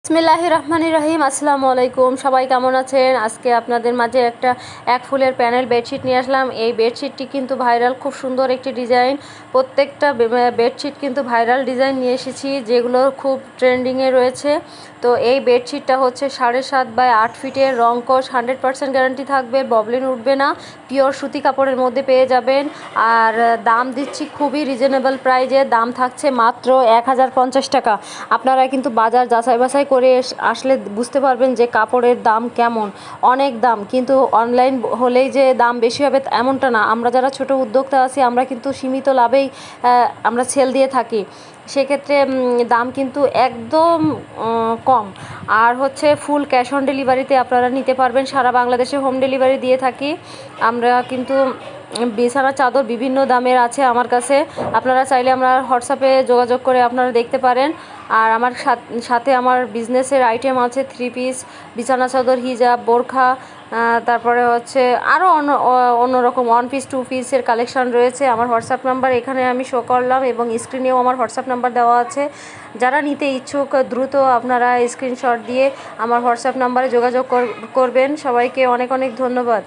বিসমিল্লাহির রহমানির রহিম। আসসালামু আলাইকুম। সবাই কেমন আছেন? আজকে আপনাদের মাঝে একটা এক ফুলের প্যানেল বেডশিট নিয়ে আসলাম। এই বেডশিটটি কিন্তু ভাইরাল, খুব সুন্দর একটি ডিজাইন। প্রত্যেকটা বেডশিট কিন্তু ভাইরাল ডিজাইন নিয়ে এসেছি, যেগুলো খুব ট্রেন্ডিংয়ে রয়েছে। তো এই বেডশিটটা হচ্ছে 7.5 বাই 8 ফিটের, রংকশ 100% গ্যারান্টি থাকবে, ববলিন উঠবে না, পিওর সুতি কাপড়ের মধ্যে পেয়ে যাবেন। আর দাম দিচ্ছি খুবই রিজনেবল প্রাইজে, দাম থাকছে মাত্র 1050 টাকা। আপনারা কিন্তু বাজার যাচাই বাছাই করে আসলে বুঝতে পারবেন যে কাপড়ের দাম কেমন, অনেক দাম। কিন্তু অনলাইন হলেই যে দাম বেশি হবে এমনটা না। আমরা যারা ছোট উদ্যোক্তা আছি, আমরা কিন্তু সীমিত লাভেই আমরা সেল দিয়ে থাকি। সেক্ষেত্রে দাম কিন্তু একদম কম। আর হচ্ছে ফুল ক্যাশ অন ডেলিভারিতে আপনারা নিতে পারবেন, সারা বাংলাদেশে হোম ডেলিভারি দিয়ে থাকি আমরা। কিন্তু বিছানা চাদর বিভিন্ন দামের আছে আমার কাছে, আপনারা চাইলে আমরা হোয়াটসঅ্যাপে যোগাযোগ করে আপনারা দেখতে পারেন। আর আমার সাথে আমার বিজনেসের আইটেম আছে, 3 পিস, বিছানা চাদর, হিজাব, বোরখা, তারপরে হচ্ছে আরও অন্যরকম 1 পিস 2 পিসের কালেকশন রয়েছে। আমার হোয়াটসঅ্যাপ নাম্বার এখানে আমি শো করলাম এবং স্ক্রিনেও আমার হোয়াটসঅ্যাপ নাম্বার দেওয়া আছে। যারা নিতে ইচ্ছুক দ্রুত আপনারা স্ক্রিনশট দিয়ে আমার হোয়াটসঅ্যাপ নাম্বারে যোগাযোগ করবেন। সবাইকে অনেক অনেক ধন্যবাদ।